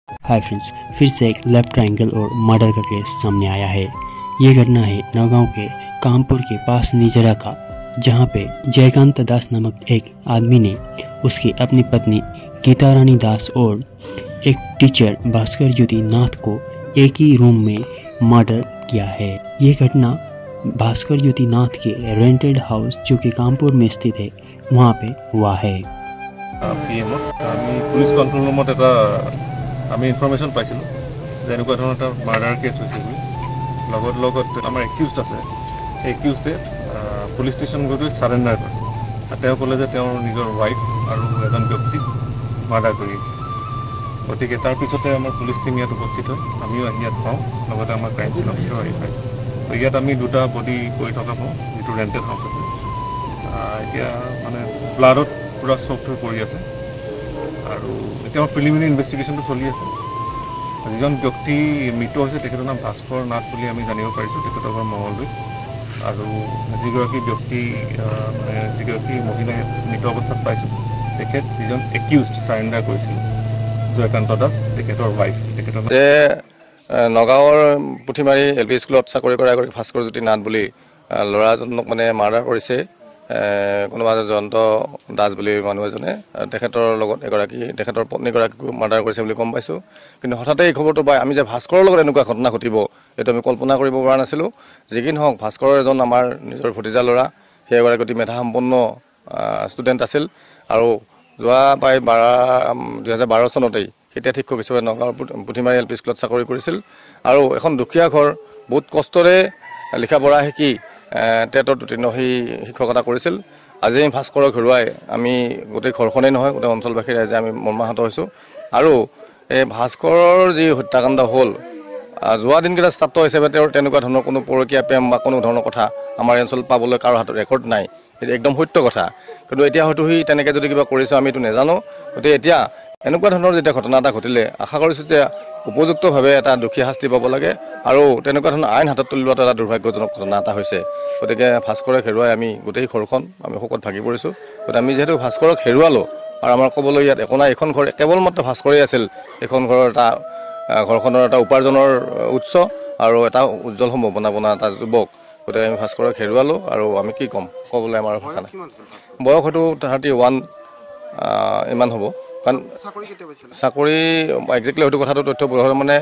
Hi friends, फिर से एक left triangle और मर्डर का केस सामने आया है। ये घटना है नौगांव के कामपुर के पास निजरा का, जहां पे जयकांत दास नामक एक आदमी ने उसकी अपनी पत्नी गीता रानी दास और एक टीचर भास्कर ज्योति नाथ को एक ही रूम में मर्डर किया है। ये घटना भास्कर ज्योति नाथ के रेंटेड हाउस जो कि कामपुर में स्थित है वहाँ पे हुआ है। पुलिस कंट्रोल रूमत আমি ইনফরমেশন পাইছিলোঁ যে এনেকুৱা ধৰণৰ এটা মাৰ্ডাৰ কেছ হৈছে বুলি। লগত আমাৰ একিউজড আছে, সেই একিউজডে পুলিচ ষ্টেচন গৈ চাৰেণ্ডাৰ কৰিছে। তেওঁ ক'লে যে তেওঁৰ নিজৰ ৱাইফ আৰু এজন ব্যক্তিক মাৰ্ডাৰ কৰি আহিছে। গতিকে তাৰপিছতে আমাৰ পুলিচ টিম ইয়াত উপস্থিত হয়, আমিও আহি ইয়াত পাওঁ, লগতে আমাৰ ক্ৰাইম চিন অফিচাৰো আহি পায়। তো ইয়াত আমি দুটা বডি পৰি থকা পাওঁ, যিটো ৰেণ্টেড হাউচ আছে। এতিয়া মানে ব্লাডত পূৰা চফ্ট হৈ পৰি আছে আৰু এতিয়া প্ৰিলিমিনাৰী ইনভেষ্টিগেশ্যনটো চলি আছে। যিজন ব্যক্তি মৃত হৈছে তেখেতৰ নাম ভাস্কৰ নাথ বুলি আমি জানিব পাৰিছোঁ। তেখেতৰ ঘৰ মঙলদৈত। আৰু যিগৰাকী ব্যক্তি যিগৰাকী মহিলাই মৃত অৱস্থাত পাইছোঁ তেখেত যিজন একিউজড চাৰেণ্ডাৰ কৰিছিল জয়কান্ত দাস, তেখেতৰ ৱাইফ। তেখেতৰ নগাঁৱৰ পুথিমাৰী LP স্কুলত চাকৰি কৰা এগৰাকী ভাস্কৰ জ্যোতি নাথ বুলি ল'ৰাজনক মানে মাৰ্ডাৰ কৰিছে কোনোবা জয়ন্ত দাস বুলি মানুহ এজনে। তেখেতৰ লগত এগৰাকী তেখেতৰ পত্নীগৰাকীকো মাৰ্ডাৰ কৰিছে বুলি গম পাইছোঁ। কিন্তু হঠাতে এই খবৰটো পাই আমি যে ভাস্কৰৰ লগত এনেকুৱা ঘটনা ঘটিব এইটো আমি কল্পনা কৰিব পৰা নাছিলোঁ। যি কি নহওক, ভাস্কৰৰ এজন আমাৰ নিজৰ ভতিজা ল'ৰা, সেই এগৰাকী অতি মেধাসম্পন্ন ষ্টুডেণ্ট আছিল। আৰু যোৱা প্ৰায় 2012 চনতেই তেতিয়া ঠিক হিচাপে নগাঁৱৰ পুথিমাৰী LP স্কুলত চাকৰি কৰিছিল। আৰু এখন দুখীয়া ঘৰ, বহুত কষ্টৰে লিখা পঢ়া শিকি টেটত উত্তীৰ্ণ হৈ শিক্ষকতা কৰিছিল। আজি ভাস্কৰক হেৰুৱাই আমি গোটেই ঘৰখনেই নহয়, গোটেই অঞ্চলবাসী ৰাইজে আমি মৰ্মাহত হৈছোঁ। আৰু এই ভাস্কৰৰ যি হত্যাকাণ্ড হ'ল, যোৱা দিনকেইটা ছাত্ৰ হিচাপে তেওঁৰ তেনেকুৱা ধৰণৰ কোনো পৰকীয়া প্ৰেম বা কোনো ধৰণৰ কথা আমাৰ এই অঞ্চলত পাবলৈ কাৰো হাতত ৰেকৰ্ড নাই। এইটো একদম সত্য কথা। কিন্তু এতিয়া হয়তো সি তেনেকৈ যদি কিবা কৰিছোঁ আমি এইটো নাজানো। গতিকে এতিয়া এনেকুৱা ধৰণৰ যেতিয়া ঘটনা এটা ঘটিলে আশা কৰিছোঁ যে উপযুক্তভাৱে এটা দোষী শাস্তি পাব লাগে। আৰু তেনেকুৱা ধৰণৰ আইন হাতত তুলি লোৱাটো এটা দুৰ্ভাগ্যজনক ঘটনা এটা হৈছে। গতিকে ভাস্কৰক হেৰুৱাই আমি গোটেই ঘৰখন আমি শোকত ভাগি পৰিছোঁ। গতিকে আমি যিহেতু ভাস্কৰক হেৰুৱালোঁ আৰু আমাৰ ক'বলৈ ইয়াত একো নাই, এইখন ঘৰ কেৱল মাত্ৰ ভাস্কৰেই আছিল। এইখন ঘৰৰ এটা ঘৰখনৰ এটা উপাৰ্জনৰ উৎস আৰু এটা উজ্জ্বল সম্ভাৱনা এটা যুৱক। গতিকে আমি ভাস্কৰক হেৰুৱালোঁ আৰু আমি কি ক'ম, ক'বলৈ আমাৰ ভাষা নাই। বয়স হয়তো 31 ইমান হ'ব। কাৰণ চাকৰি একজেক্টলি হয়তো কথাটো তথ্য মানে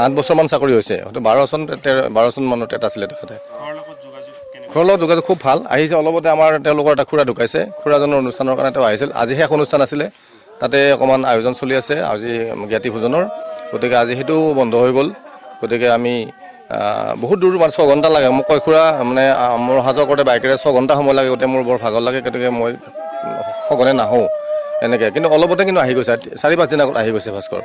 8 বছৰমান চাকৰি হৈছে, হয়তো 12 চন মানৰ টেট আছিলে তেখেতে। ঘৰৰ লগত যোগাযোগ খুব ভাল। আহিছে অলপতে আমাৰ তেওঁলোকৰ এটা খুৰা ঢুকাইছে, খুৰাজনৰ অনুষ্ঠানৰ কাৰণে তেওঁ আহিছিল। আজি শেষ অনুষ্ঠান আছিলে, তাতে অকণমান আয়োজন চলি আছে আজি জ্ঞাতি ভোজনৰ। গতিকে আজি সেইটো বন্ধ হৈ গ'ল। গতিকে আমি বহুত দূৰ 6 ঘণ্টা লাগে মোক কয় খুৰা, মানে মোৰ অহা যোৱা কৰোঁতে বাইকেৰে 6 ঘণ্টা সময় লাগে। গতিকে মোৰ বৰ ভাগৰ লাগে, গতিকে মই সঘনে নাহোঁ এনেকৈ। কিন্তু অলপতে কিন্তু আহি গৈছে, 4-5 দিন আগত আহি গৈছে ভাস্কৰ।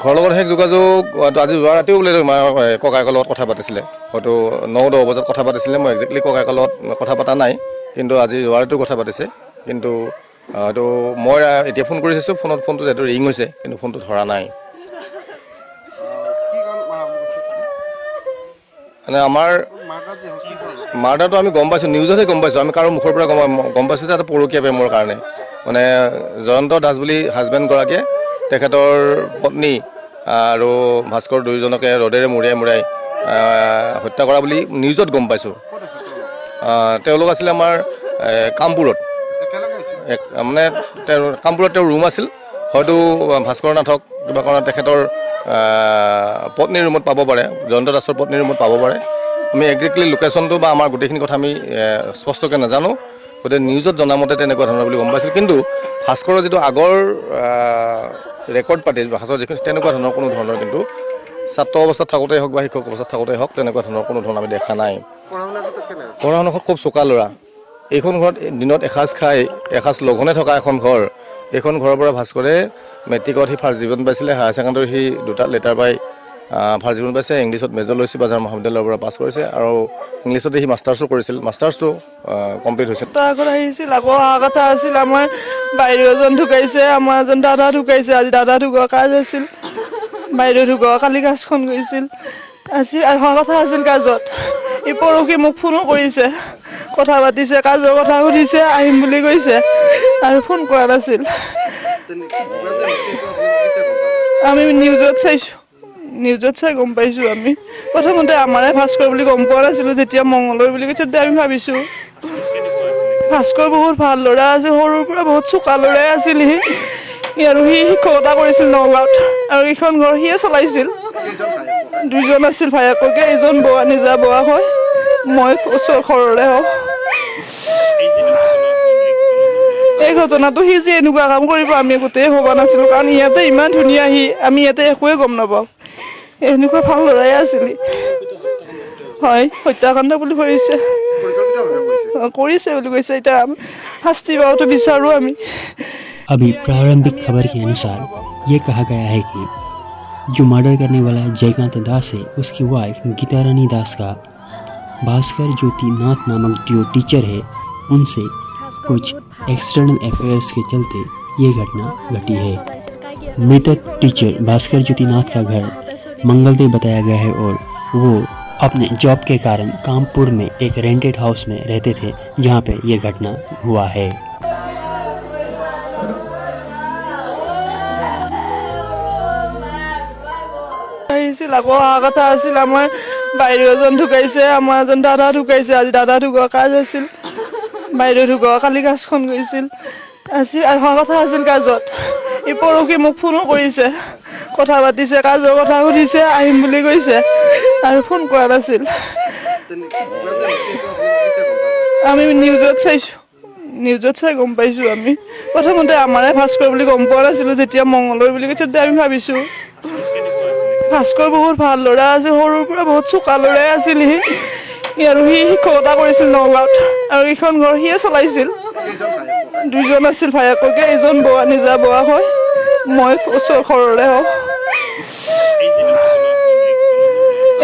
ঘৰৰ লগত শেষ যোগাযোগ আজি যোৱা ৰাতিও বোলে ককায়েকৰ লগত কথা পাতিছিলে, হয়তো 9-10 বজাত কথা পাতিছিলে। মই একজেক্টলি ককায়েকৰ লগত কথা পতা নাই, কিন্তু আজি যোৱা ৰাতিও কথা পাতিছে। কিন্তু হয়তো মই এতিয়া ফোন কৰি চাইছোঁ, ফোনটো যিহেতু ৰিং হৈছে কিন্তু ফোনটো ধৰা নাই। মানে আমাৰ মাৰ্ডাৰটো আমি গম পাইছোঁ, নিউজতহে গম পাইছোঁ, আমি কাৰো মুখৰ পৰা গম পাইছোঁ যে এটা পৰকীয়া প্ৰেমৰ কাৰণে মানে জয়ন্ত দাস বুলি হাজবেণ্ডগৰাকীয়ে তেখেতৰ পত্নী আৰু ভাস্কৰ দুয়োজনকে ৰদেৰে মুৰিয়াই হত্যা কৰা বুলি নিউজত গম পাইছোঁ। তেওঁলোক আছিলে আমাৰ কামপুৰত, মানে কামপুৰত তেওঁৰ ৰুম আছিল। হয়তো ভাস্কৰ নাথক কিবা কাৰণত তেখেতৰ পত্নীৰ ৰুমত পাব পাৰে, জয়ন্ত দাসৰ পত্নীৰ ৰুমত পাব পাৰে। আমি একজেক্টলি লোকেশ্যনটো বা আমাৰ গোটেইখিনি কথা আমি স্পষ্টকৈ নাজানো। গতিকে নিউজত জনামতে তেনেকুৱা ধৰণৰ বুলি গম পাইছিল। কিন্তু ভাস্কৰৰ যিটো আগৰ ৰেকৰ্ড পাতি ভাস্কৰ যিখিনি তেনেকুৱা ধৰণৰ কোনো ধৰণৰ কিন্তু ছাত্ৰ অৱস্থাত থাকোঁতেই হওক বা শিক্ষক অৱস্থাত থাকোঁতেই হওক তেনেকুৱা ধৰণৰ কোনো ধৰণৰ আমি দেখা নাই। পঢ়া শুনা খুব চোকা ল'ৰা। এইখন ঘৰত দিনত এসাঁজ খাই এসাঁজ লঘোণে থকা এখন ঘৰ। এইখন ঘৰৰ পৰা ভাস্কৰে মেট্ৰিকত সি ফাৰ্ষ্ট ডিভিজন পাইছিলে, হায়াৰ ছেকেণ্ডেৰী সি 2টা লেটাৰ পাই ফাৰ্ষ্ট ডিভিজন পাইছে। ইংলিছত মেজৰ লৈছে, বাজাৰ মহাবিদ্যালয়ৰ পৰা পাছ কৰিছে আৰু ইংলিছতে সি মাষ্টাৰ্ছো কৰিছিল। মাষ্টাৰ্ছটো কমপ্লিট হৈছে। তাৰ আগত আহিছিল, আকৌ অহা কথা আছিল। আমাৰ বাইদেউ এজন ঢুকাইছে, আমাৰ এজন দাদা ঢুকাইছে। আজি দাদা ঢুকোৱা কাজ আছিল, বাইদেউ ঢুকোৱা কালি কাজখন গৈছিল। আজি অহা কথা আছিল কাজত। এই পৰহি মোক ফোনো কৰিছে, কথা পাতিছে, কাজৰ কথা সুধিছে, আহিম বুলি কৈছে আৰু ফোন কৰা নাছিল। আমি নিউজত চাইছোঁ নিউজত চাই গম পাইছোঁ আমি প্ৰথমতে আমাৰে ভাস্কৰ বুলি গম পোৱা নাছিলোঁ যেতিয়া মংগলদৈ বুলি কৈছে তেতিয়া আমি ভাবিছোঁ ভাস্কৰ বহুত ভাল ল'ৰা আছিল সৰুৰ পৰা বহুত চোকা ল'ৰাই আছিল সি আৰু সি শিক্ষকতা কৰিছিল নগাঁৱত আৰু এইখন ঘৰ সিয়ে চলাইছিল দুজন আছিল ভায়েককে এজন বোৱা নিজা বোৱা হয় মই ওচৰ ঘৰৰে হওক এই ঘটনাটো সি যে এনেকুৱা কাম কৰিব আমি গোটেই ভবা নাছিলোঁ কাৰণ ইয়াতে ইমান ধুনীয়া সি আমি ইয়াতে একোৱে গম নাপাওঁ এনেকুৱা ভাল ল'ৰাই আছিল হয় হত্যাকাণ্ড বুলি কৰিছে বুলি কৈছে এতিয়া শাস্তি পাওঁতো বিচাৰোঁ আমি अभी प्रारंभिक खबर के अनुसार ये कहा गया है कि जो मर्डर करने वाला जयकांत दास है उसकी वाइफ गीता रानी दास का भास्कर ज्योति नाथ नामक जो टीचर है उनसे कुछ एक्सटर्नल अफेयर्स के चलते ये घटना घटी है। मृतक टीचर भास्कर ज्योति नाथ का घर मंगलदे बताया गया है और वो अपने जॉब के कारण कानपुर में एक रेंटेड हाउस में रहते थे जहाँ पे ये घटना हुआ है। আকৌ অহা কথা আছিল আমাৰ বাইদেউ এজন ঢুকাইছে আমাৰ এজন দাদা ঢুকাইছে আজি দাদা ঢুকোৱা কাজ আছিল বাইদেউ ঢুকোৱা কালি কাজখন গৈছিল আজি অহা কথা আছিল কাজত এই পৰহি মোক ফোনো কৰিছে কথা পাতিছে কাজৰ কথা সুধিছে আহিম বুলি কৈছে আৰু ফোন কৰা নাছিল আমি নিউজত চাইছোঁ নিউজত চাই গম পাইছোঁ আমি প্ৰথমতে আমাৰে ভাস্কৰ বুলি গম পোৱা নাছিলোঁ যেতিয়া মংগলদৈ বুলি কৈছে তেতিয়া আমি ভাবিছোঁ ভাস্কৰ বহুত ভাল ল'ৰা আছিল সৰুৰ পৰা বহুত চোকা ল'ৰাই আছিল সি আৰু সি শিক্ষকতা কৰিছিল নগাঁৱত আৰু এইখন ঘৰ সিয়ে চলাইছিল দুজন আছিল ভায়েককে এজন বোৱা নিজা বোৱা হয় মই ওচৰ ঘৰৰে হওক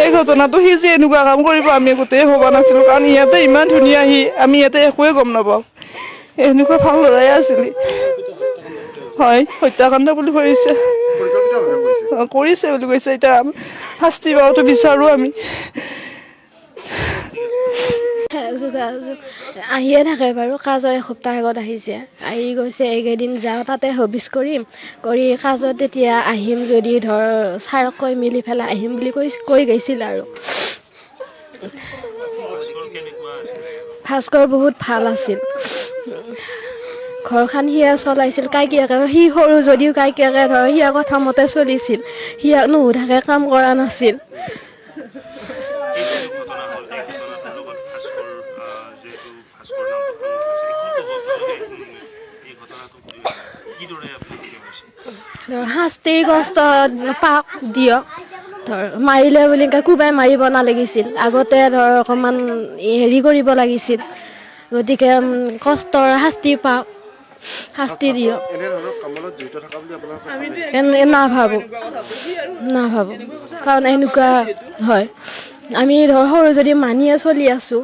এই ঘটনাটো সি যে এনেকুৱা কাম কৰিব আমি গোটেই ভবা নাছিলোঁ কাৰণ ইয়াতে ইমান ধুনীয়া সি আমি ইয়াতে একোৱে গম নাপাওঁ এনেকুৱা ভাল ল'ৰাই আছিল হয় হত্যাকাণ্ড বুলি কৰিছে বুলি কৈছে এতিয়া শাস্তি পাওঁতো বিচাৰোঁ আমি আহিয়ে থাকে বাৰু কাজৰ এসপ্তাহ আগত আহিছে আহি গৈছে এইকেইদিন যাওঁ তাতে হবিজ কৰিম কৰি কাজত তেতিয়া আহিম যদি ধৰ ছাৰক কৈ মিলি পেলাই আহিম বুলি কৈ গৈছিল আৰু ভাস্কৰ বহুত ভাল আছিল ঘৰখন সিয়া চলাইছিল কাইকীয়াকে সি সৰু যদিও কাইকীয়াকে ধৰ সিয়া কথা মতে চলিছিল সিয়াক নুসুধাকে কাম কৰা নাছিল শাস্তিৰ কষ্ট পাক দিয়ক ধৰ মাৰিলে বুলি কোবাই মাৰিব নালাগিছিল আগতে ধৰ অকণমান হেৰি কৰিব লাগিছিল গতিকে কষ্টৰ শাস্তি পাওক শাস্তি দিয়ক নাভাবোঁ কাৰণ এনেকুৱা হয় আমি ধৰ সৰু যদি মানিয়ে চলি আছোঁ